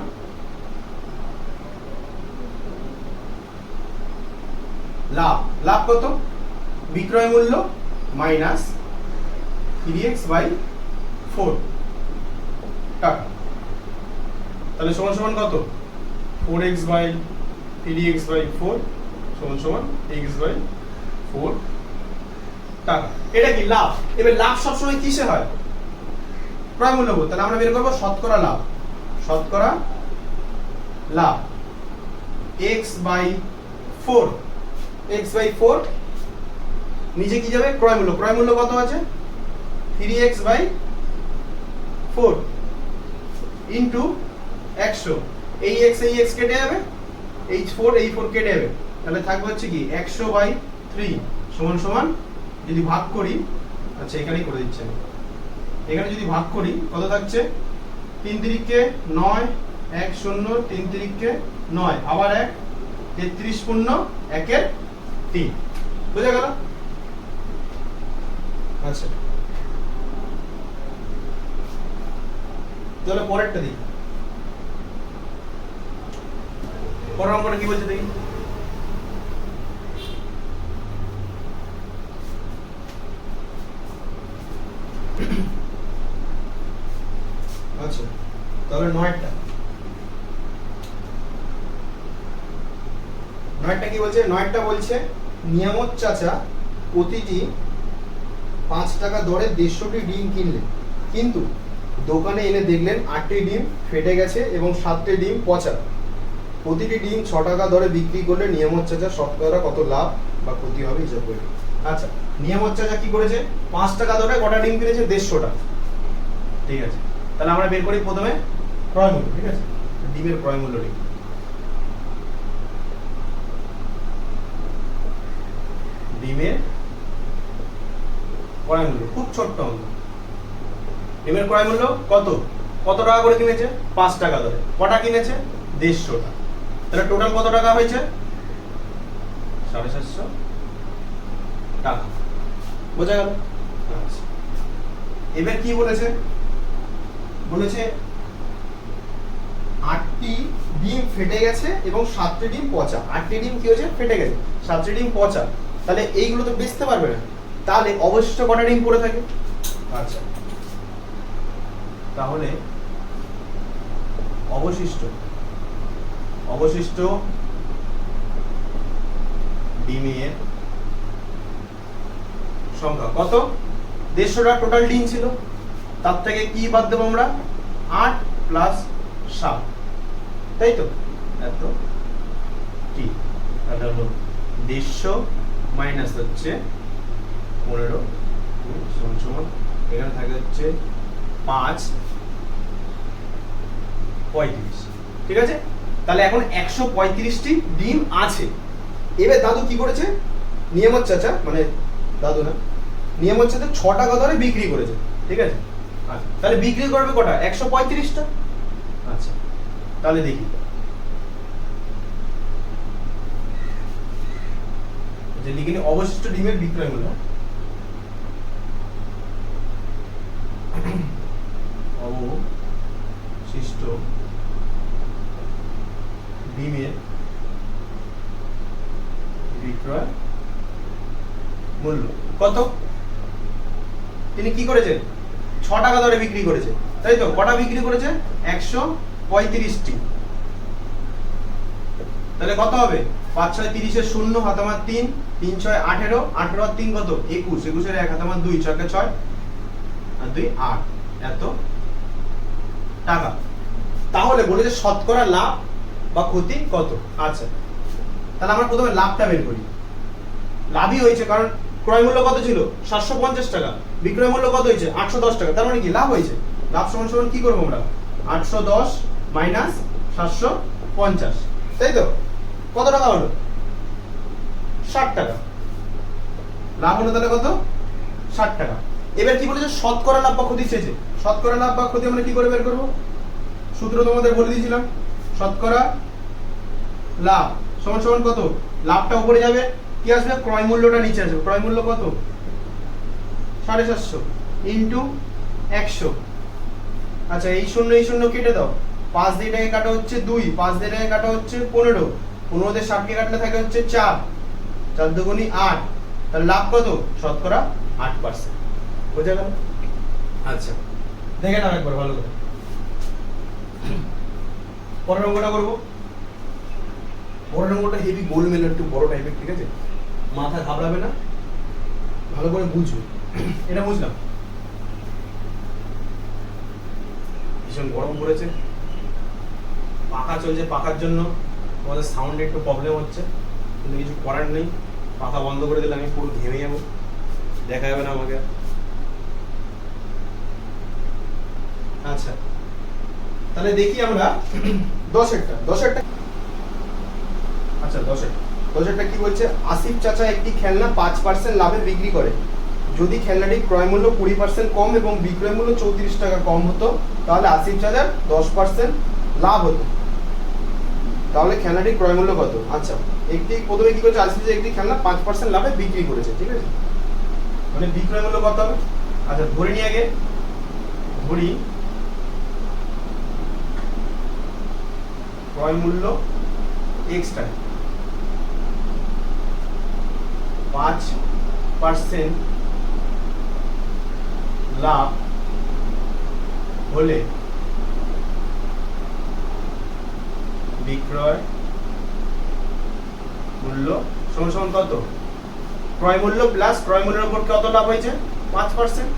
লাভ কত? বিক্রয় মূল্য মাইনাস 3x/4 টাকা। তাহলে সমান সমান কত? 4x/3x/4 সমান সমান x/4 টাকা। এটা কি লাভ? এবার লাভ সবসময় কিসে হয়? ক্রয় মূল্য। তাহলে আমরা বের করবো শতকরা লাভ। শতকরা লাভ x/4, x/4 নিচে কি যাবে? ক্রয় মূল্য। ক্রয় মূল্য কত আছে? 3x/4 into 100। এই x এই x কেটে যাবে, এই 4 এই 4 কেটে যাবে, তাহলে থাকবে হচ্ছে কি 100/3 সমান সমান, যদি ভাগ করি, আচ্ছা এখানেই করে দিচ্ছি আমি, এখানে যদি ভাগ করি কত থাকছে? 3 3কে 9, 1 0, 3 3কে 9, আবার 1, 33 পূর্ণ 1 এর 3। বুঝা গেল? আচ্ছা, চলো পরেরটা দেখি। পরের অঙ্কটা কি বলছে দেখি। আচ্ছা, তাহলে 9টা কি বলছে? 9টা বলছে নিয়ামত চাচা প্রতিটি 5 টাকা দরে 150টি ডিম কিনলেন, কিন্তু দোকানে এনে দেখলেন 8টি ডিম ফেটে গেছে এবং 7টি ডিম পচা। প্রতিটি ডিম 6 টাকা দরে বিক্রি করলে নিয়ামত চাচা শতকরা কত লাভ বা ক্ষতি হবে হিসাব করে। আচ্ছা, নিয়ামত চাচা কি করেছে? 5 টাকা দরে কটা ডিম কিনেছে? 150টা। ঠিক আছে, তাহলে আমরা বের করি প্রথমে ক্রয় মূল্য। ঠিক আছে, ডিমের ক্রয় মূল্য লিখি। ডিমের ক্রয় মূল্য খুব ছোট্ট অঙ্ক। ডিমের ক্রয় মূল্য কত? কত টাকা করে কিনেছে? 5 টাকা দরে। কটা কিনেছে? 150টা। তাহলে টোটাল কত টাকা হয়েছে? 750 টাকা। বোঝা গেল? আচ্ছা, এবার কি বলেছে? বলেছে 8টি ডিম ফেটে গেছে এবং 7টি ডিম পচা। 8টি ডিম কি হয়েছে? ফেটে গেছে, 7টি ডিম পচা। তাহলে এইগুলো তো বেচতে পারবে না, তাহলে অবশিষ্ট কটা ডিম পড়ে থাকে? আচ্ছা, তাহলে অবশিষ্ট ডিমের সংখ্যা কত? 150টা টোটাল ডিম ছিল, তার থেকে কি বাদ দেবো আমরা? 8 প্লাস 7, তাই তো? এত টি, তাহলে হলো 150 মাইনাস হচ্ছে 15 সমান সমান, এখানে থাকে হচ্ছে 5 35। ঠিক আছে, তাহলে এখন 135টি ডিম আছে। এবার দাদু কি করেছে? নিয়ম হচ্ছে আচ্ছা মানে দাদু না, নিয়ম হচ্ছে যে 6 টাকা দরে বিক্রি করেছে, ঠিক আছে? আচ্ছা তাহলে বিক্রি করবে কটা? 135টা। আচ্ছা তাহলে দেখি যে লিখিনি অবশিষ্ট ডিমের বিক্রয় মূল্য, অবশিষ্ট ডিমের বিক্রয় মূল্য কত? তিনি কি করেছেন? 6 টাকা দরে বিক্রি করেছে, তাই তো? কটা বিক্রি করেছে? 135টি। তাহলে কত হবে? 5 6 30 এর 0 হাতামার 3, 3 6 18, 18 আর 3 কত? 21, 21 এর 1 হাতামার 2, 6 কে 6 আর 2 8, এত টাকা। তাহলে বলে যে শতকরা লাভ বা ক্ষতি কত? আচ্ছা তাহলে আমরা প্রথমে লাভটা বের করি। লাভই হয়েছে, কারণ ক্রয় মূল্য কত ছিল? 750 টাকা, বিক্রয় মূল্য কত হয়েছে? 810 টাকা, তার মানে কি লাভ হয়েছে। লাভ সমান সমান কি করবো আমরা? 810 মাইনাস 750, তাই তো? কত টাকা হলো? 60 টাকা লাভ হলো। তাহলে কত? 60 টাকা। এবার কি বলেছে? শতকরা লাভ বা ক্ষতি চেয়েছে। শতকরা লাভ বা ক্ষতি আমরা কি করে বের করবো? সূত্র তোমাদের বলে দিয়েছিলাম, শতকরা লাভ সমান সমান কত? লাভটা উপরে যাবে, কি আসবে? ক্রয় মূল্যটা নিচে আসবে। ক্রয় মূল্য কত? 750 ইন্টু 100। আচ্ছা এই শূন্য কেটে দাও, 5 দিয়ে এটাকে কাটা হচ্ছে 2, 5 দিয়ে এটাকে কাটা হচ্ছে 15, 15 দিয়ে 60 কে কাটলে থাকে হচ্ছে 4, 4 দুগুণী 8। তাহলে লাভ কত? শতকরা 8%। বুঝা গেল? আচ্ছা দেখে নাও একবার ভালো করে। পরের অঙ্কটা করবো। পরের অঙ্কটা হেভি গোলমেল, একটু বড় টাইপের, ঠিক আছে? মাথা ঘাবড়াবে না, ভালো করে বুঝবে। এটা বুঝলাম। ভীষণ গরম পড়েছে, পাখা চলছে, পাখার জন্য আমাদের সাউন্ডে একটু প্রবলেম হচ্ছে, কিন্তু কিছু করার নেই। পাখা বন্ধ করে দিলে আমি পুরো ঘেমে যাবো, দেখা যাবে না আমাকে। আচ্ছা তাহলে দেখি আমরা 10-এরটা। আচ্ছা 10-এরটা কি বলছে? আসিফ চাচা একটি খেলনা 5% লাভে বিক্রি করে। যদি খেলনাটির ক্রয় মূল্য 20% কম এবং বিক্রয় মূল্য 34 টাকা কম হতো, তাহলে আসিফ চাচার 10% লাভ হতো। তাহলে খেলনাটির ক্রয় মূল্য কত? আচ্ছা প্রথমে কি করছে? আসিফ চাচা একটি খেলনা 5% লাভে বিক্রি করেছে, ঠিক আছে? মানে বিক্রয় মূল্য কত হবে? আচ্ছা ধরে নিয়ে আগে, ধরি ক্রয় মূল্য x টাকা, 5% লাভ হলে বিক্রয় মূল্য সমান সমান কত? ক্রয় মূল্য প্লাস ক্রয় মূল্যের উপর কত লাভ হয়েছে? 5%।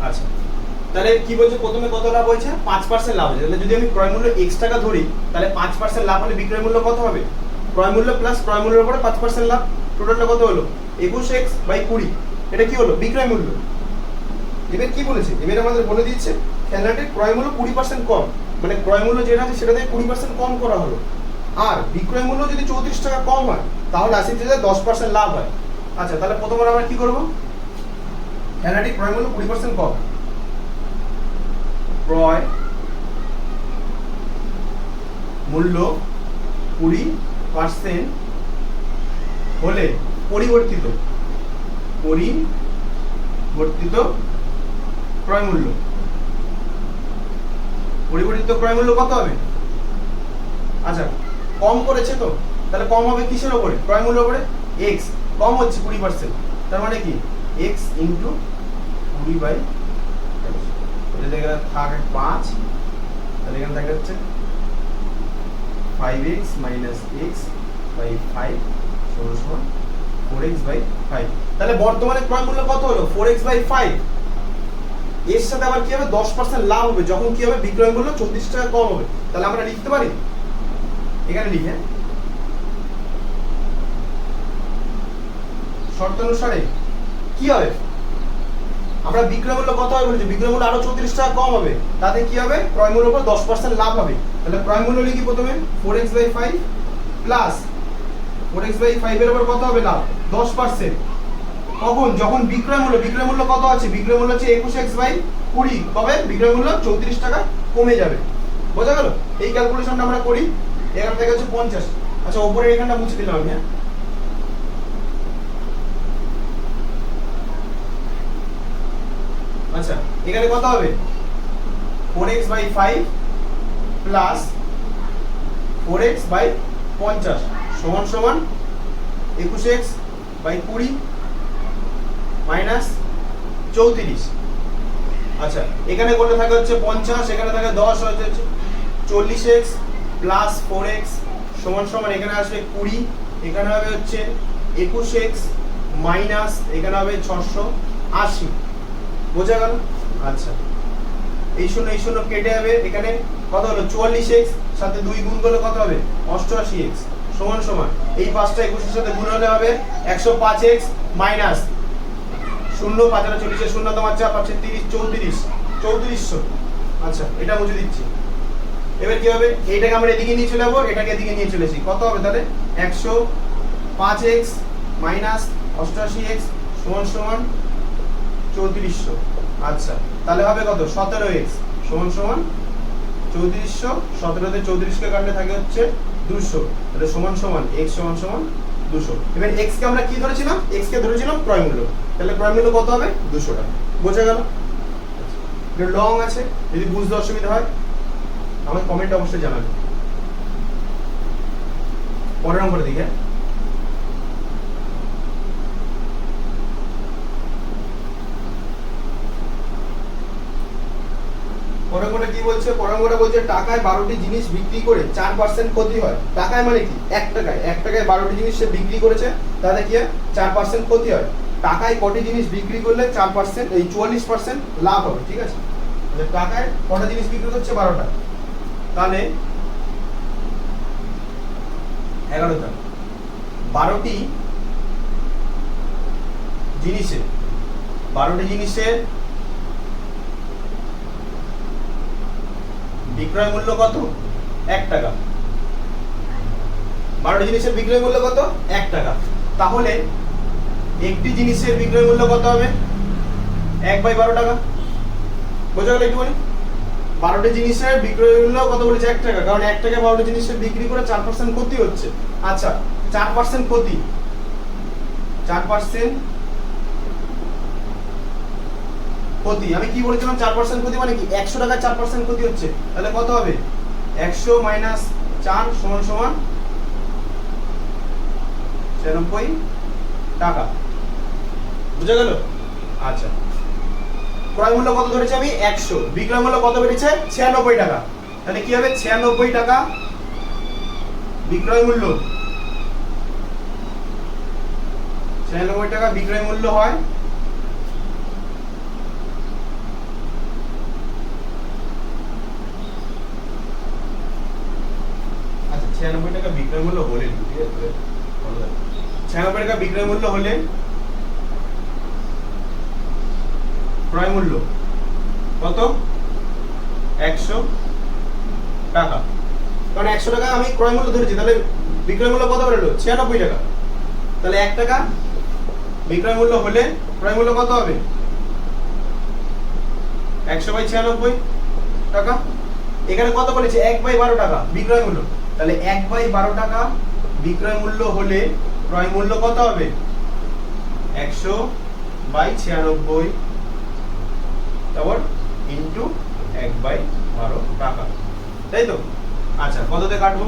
আচ্ছা তাহলে কি বলছে? প্রথমে কত লাভ হয়েছে? 5% লাভ হয়েছে। তাহলে যদি আমি ক্রয় মূল্য x টাকা ধরি, তাহলে 5% লাভ হলে বিক্রয় মূল্য কত হবে? ক্রয় মূল্য প্লাস ক্রয় মূল্যের উপরে 5% লাভ, টোটালটা কত হলো? 21x by 20। এটা কি হলো? বিক্রয় মূল্য। এবার কি বলেছে? এবার আমাদের বলে দিচ্ছে খেলনাটির ক্রয় মূল্য 20% কম, মানে ক্রয় মূল্য যেটা আছে সেটা থেকে 20% কম করা হলো। আর বিক্রয় মূল্য যদি 34 টাকা কম হয়, তাহলে আসিফ চাচার 10% লাভ হয়। আচ্ছা তাহলে প্রথমবার আমরা কি করব? খেলনাটির ক্রয় মূল্য 20% কম, ক্রয় মূল্য 20% হলে পরিবর্তিত ক্রয় মূল্য, পরিবর্তিত ক্রয় মূল্য কত হবে? আচ্ছা কম করেছে তো, তাহলে কম হবে কিসের উপরে? ক্রয় মূল্যের উপরে। x কম হচ্ছে 20%, তার মানে কি x ইন্টু 20/, এটা এখানে থাকে 5, তাহলে এখানে থাকে হচ্ছে 5x মাইনাস x বাই 5 সমান 4x বাই 5। তাহলে বর্তমানে ক্রয় মূল্য কত হলো? 4x by 5। এর সাথে আবার কি হবে? 10% লাভ হবে যখন কি হবে? বিক্রয় মূল্য 34 টাকা কম হবে। তাহলে আমরা লিখতে পারি, এখানে লিখে শর্তানুসারে কি হবে? আমরা বিক্রয় মূল্য কত হবে বলেছি, বিক্রয় মূল্য আরো 34 টাকা কম হবে, তাতে কি হবে, ক্রয় মূল্যের উপর 10% লাভ হবে। তাহলে ক্রয় মূল্য লিখি প্রথমে 4x/5 প্লাস 4x/5 এর উপর কত হবে লাভ 10%। কখন, যখন বিক্রয় মূল্য কত আছে, বিক্রয় মূল্য হচ্ছে 21x/20, কবে বিক্রয় মূল্য 34 টাকা কমে যাবে। বোঝা গেল? এই ক্যালকুলেশনটা আমরা করি। এখান থেকে হচ্ছে 50। আচ্ছা উপরে এখানটা মুছে দিলাম আমি। আচ্ছা এখানে কত হবে, 4x/5 প্লাস 4x/50 সমান সমান 21x/20 মাইনাস 34। আচ্ছা এখানে করলে থাকে হচ্ছে 50, এখানে থাকে 10, হচ্ছে 40x প্লাস 4x সমান সমান এখানে আসবে 20, এখানে হবে হচ্ছে 21x মাইনাস এখানে হবে 680। বোঝা গেল? আচ্ছা এই শূন্য কেটে যাবে, এখানে কত হলো 44x, সাথে 2 গুণ করলে কত হবে 88x সমান সমান এই 5টা 21 এর সাথে গুণ হলে হবে 105x মাইনাস 0 5 আর 40 এর 0 তোমার 4 5 30 3400। আচ্ছা এটা মুছে দিচ্ছি। এবার কি হবে, এইটাকে আমরা এদিকে নিয়ে চলে যাবো, এটাকে এদিকে নিয়ে চলেছি, কত হবে তাহলে 105x মাইনাস 88x সমান সমান 3400। আচ্ছা তাহলে হবে কত 17x সমান সমান 3400, 17 তে 34 কে কাটলে থাকে হচ্ছে 200, তাহলে সমান সমান x সমান সমান 200। এবার x কে আমরা কি ধরেছিলাম, x কে ধরেছিলাম ক্রয় মূল্য, তাহলে ক্রয় মূল্য কত হবে 200 টাকা। বোঝা গেল? এটা লং আছে, যদি বুঝতে অসুবিধা হয় আমাকে কমেন্টে অবশ্যই জানাবেন। পরের নম্বরের দিকে পরঙ্গটা কি বলছে, পরঙ্গটা বলছে টাকায় 12টি জিনিস বিক্রি করে 4% ক্ষতি হয়। টাকায় মানে কি, 1 টাকায় 12টি জিনিস সে বিক্রি করেছে, তাতে কি 4% ক্ষতি হয়। টাকায় কটি জিনিস বিক্রি করলে 4% এই 44% লাভ হবে। ঠিক আছে, টাকায় কটা জিনিস বিক্রি করছে 12টা, তাহলে 11টা 12টি জিনিসের বিক্রয় মূল্য কত 1 টাকা। 12টি জিনিসের বিক্রয় মূল্য কত 1 টাকা, তাহলে একটি জিনিসের বিক্রয় মূল্য কত হবে 1/12 টাকা। বোঝা গেল? একটু বলি, 12টি জিনিসের বিক্রয় মূল্য কত বলেছে 1 টাকা, কারণ 1 টাকা 12টি জিনিসের বিক্রি করে 4% ক্ষতি হচ্ছে। আচ্ছা 4% ক্ষতি, 4% ক্ষতি, আমি কি বলেছিলাম 4% ক্ষতি মানে কি, 100 টাকা 4% ক্ষতি হচ্ছে, তাহলে কত হবে 100 মাইনাস 4 সমান সমান 96 টাকা। বুঝা গেল? আচ্ছা ক্রয় মূল্য কত ধরেছি আমি 100, বিক্রয় মূল্য কত বেরিয়েছে 96 টাকা, তাহলে কি হবে 96 টাকা বিক্রয় মূল্য, 96 টাকা বিক্রয় মূল্য হয়। আচ্ছা 96 টাকা বিক্রয় মূল্য হলে, ঠিক আছে 96 টাকা বিক্রয় মূল্য হলে ক্রয় মূল্য কত 100 টাকা, কারণ 100 টাকা আমি ক্রয় মূল্য ধরেছি, তাহলে বিক্রয় মূল্য কত বেরোলো 96 টাকা, তাহলে 1 টাকা বিক্রয় মূল্য হলে ক্রয় মূল্য কত হবে 100/96 টাকা। এখানে কত বলেছে 1/12 টাকা বিক্রয় মূল্য, তাহলে 1/12 টাকা বিক্রয় মূল্য হলে ক্রয় মূল্য কত হবে 100/96 তারপর ইনটু 1/12 টাকা, তাই তো? আচ্ছা কততে কাটবো,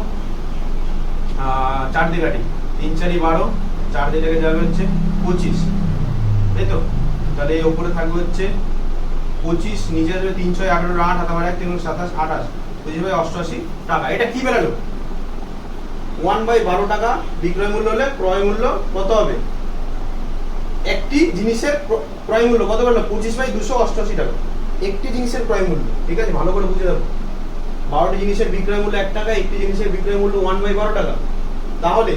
4 দিয়ে কাটি, 3 4 12, 4 দিয়ে থেকে যাবে হচ্ছে 25, তাই তো? তাহলে এই উপরে থাকবে হচ্ছে 25, নিচে আসবে 3 6 18 8 হাত আমার 1 3 27 28 25/88 টাকা। এটা কি বেরালো 1/12 টাকা বিক্রয় মূল্য হলে ক্রয় মূল্য কত হবে, একটি জিনিসের ক্রয় মূল্য কত বেরোলো 25/288 টাকা, একটি জিনিসের ক্রয় মূল্য। ঠিক আছে, ভালো করে বুঝে দেখো, 12টি জিনিসের বিক্রয় মূল্য 1 টাকা, একটি জিনিসের বিক্রয় মূল্য 1/12 টাকা, তাহলে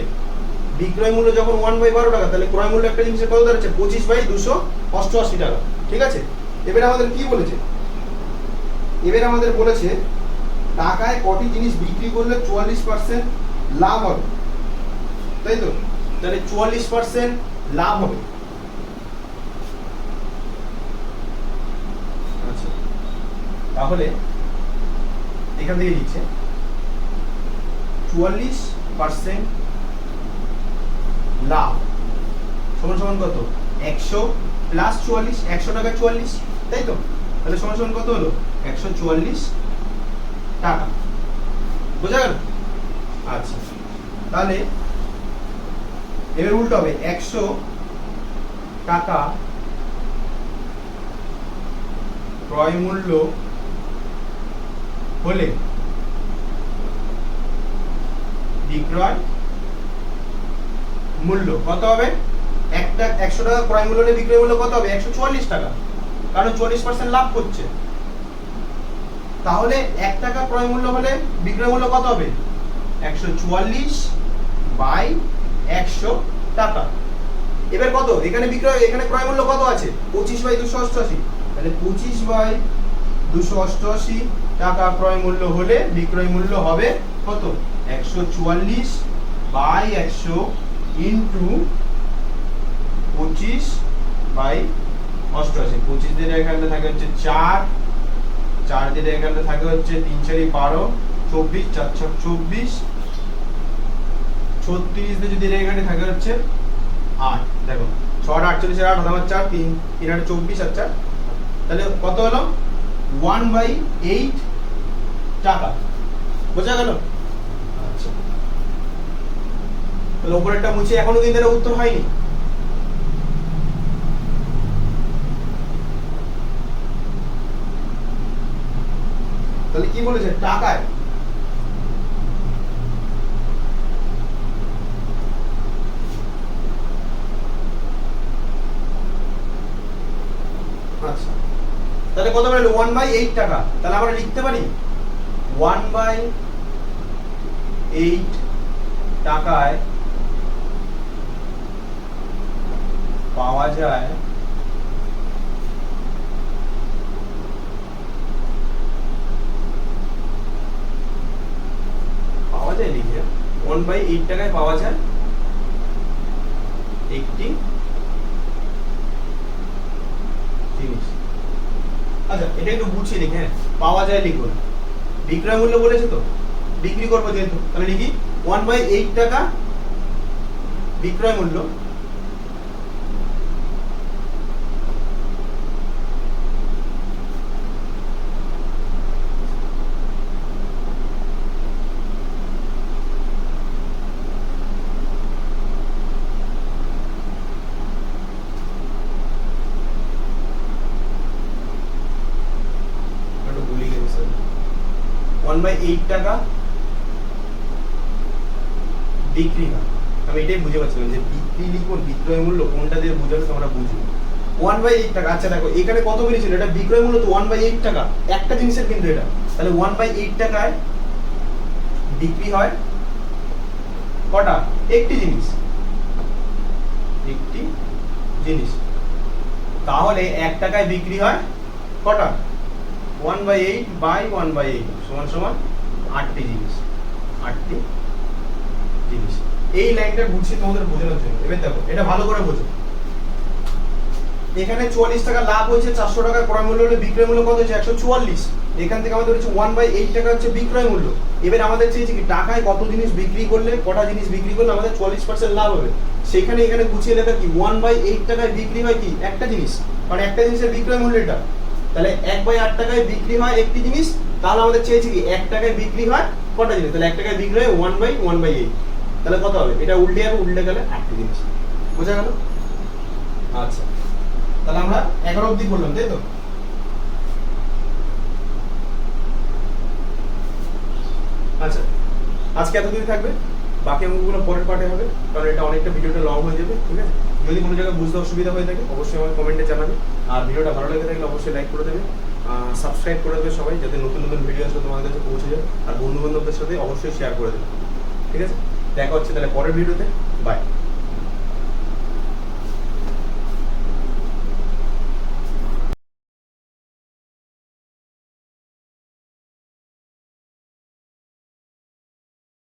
বিক্রয় মূল্য যখন 1/12 টাকা, তাহলে ক্রয় মূল্য একটা জিনিসের কত দাঁড়াচ্ছে 25/288 টাকা। ঠিক আছে, এবারে আমাদের কি বলেছে, এবারে আমাদের বলেছে টাকায় কটি জিনিস বিক্রি করলে 44% লাভ হবে, তাই তো? তাহলে 44% লাভ হবে। আচ্ছা, তাহলে এখান থেকে লিখছে 44% লাভ সমান সমান কত, 100 প্লাস 44, 100 টাকা 44, তাই তো? তাহলে সমান সমান কত হলো, 144 টাকা। বোঝা গেল? আচ্ছা, তাহলে এবার উল্টো হবে, 100 টাকা ক্রয় মূল্য হলে বিক্রয় মূল্য কত হবে, 100 টাকা ক্রয় মূল্য হলে বিক্রয় মূল্য কত হবে, 144 টাকা, কারণ 40% লাভ করছে। তাহলে 1 টাকা ক্রয় মূল্য হলে বিক্রয় মূল্য কত হবে, 144 বাই 100 টাকা। এবার কত, এখানে ক্রয় মূল্য কত আছে, 25 বাই 288, তাহলে 25 বাই 288 টাকা ক্রয় মূল্য হলে বিক্রয় মূল্য হবে কত, 144 বাই 100 ইন্টু 25 বাই 88। 25 দিয়ে এখানে থাকে হচ্ছে 4, 4 দিয়ে এখানে থাকে হচ্ছে 3 4 12, 24, 4 4 24, 36 দিয়ে যদি এখানে থাকে হচ্ছে 8, দেখো 6 48 8 আমার 4 3 3 8 24 আর 4, তাহলে কত হলো 1/8 টাকা। বোঝা গেল? আচ্ছা, তাহলে উপরেরটা মুছে, এখনো কিন্তু এর উত্তর হয়নি। তাহলে কি বলেছে, টাকায় আচ্ছা, তাহলে কত বেরোলো, 1/8 টাকা। তাহলে আমরা লিখতে পারি 1/8 টাকায় পাওয়া যায় লিখে 1/8 টাকায় পাওয়া যায় একটি জিনিস। আচ্ছা, এটা একটু বুঝিয়ে লিখে, হ্যাঁ, পাওয়া যায় লিখুন, বিক্রয় মূল্য বলেছে তো, বিক্রি করবো যেহেতু, তাহলে লিখি 1/8 টাকা বিক্রয় মূল্য টাকা বিক্রি হয়। আমি এটাই বুঝে পাচ্ছিলাম যে বিক্রি লিখবো বিক্রয় মূল্য কোনটা দিয়ে বুঝাবে তোমরা বুঝো। 1/8 টাকা। আচ্ছা দেখো এখানে কত বেরিয়েছিল, এটা বিক্রয় মূল্য তো 1/8 টাকা, একটা জিনিসের কিন্তু এটা, তাহলে 1/8 টাকায় বিক্রি হয় কটা, একটি জিনিস, একটি জিনিস। তাহলে 1 টাকায় বিক্রি হয় কটা, 1/8 বাই 1/8 সমান সমান 8টি জিনিস, 8টি জিনিস। এই লাইনটা বুঝিয়ে তোমাদের বোঝানোর জন্য। এবার দেখো এটা ভালো করে বোঝো, এখানে 44 টাকা লাভ হয়েছে, 400 টাকা ক্রয় মূল্য হলে বিক্রয় মূল্য কত হচ্ছে 144। এখান থেকে আমাদের হচ্ছে 1/8 টাকা হচ্ছে বিক্রয় মূল্য। এবার আমাদের চেয়েছে কি টাকায় কত জিনিস বিক্রি করলে, কটা জিনিস বিক্রি করলে আমাদের 40% লাভ হবে। সেখানে এখানে গুছিয়ে লেখা কি 1/8 টাকায় বিক্রি হয় কি একটা জিনিস, মানে একটা জিনিসের বিক্রয় মূল্যটা, তাহলে 1/8 টাকায় বিক্রি হয় একটি জিনিস, তাহলে আমাদের চেয়েছে কি 1 টাকায় বিক্রি হয় কটা জিনিস, তাহলে 1 টাকায় বিক্রি হয় 1/8, তাহলে কত হবে, এটা উল্টে যাবে, উল্টে গেলে 8টি জিনিস। বোঝা গেল? আচ্ছা, তাহলে আমরা 11 অবধি করলাম, তাই তো? আচ্ছা, আজকে এতদূরই থাকবে, বাকি অঙ্কগুলো পরের পার্টে হবে, কারণ এটা অনেকটা ভিডিওটা লং হয়ে যাবে। ঠিক আছে, যদি কোনো জায়গায় বুঝতে অসুবিধা হয়ে থাকে অবশ্যই আমার কমেন্টে জানাবে, আর ভিডিওটা ভালো লেগে থাকলে অবশ্যই লাইক করে দেবে, সাবস্ক্রাইব করে দেবে সবাই, যাতে নতুন নতুন ভিডিও আসলে তোমাদের কাছে পৌঁছে যায়, আর বন্ধু বান্ধবদের সাথে অবশ্যই শেয়ার করে দেবে। ঠিক আছে, দেখা হচ্ছে তাহলে পরের ভিডিওতে, বাই।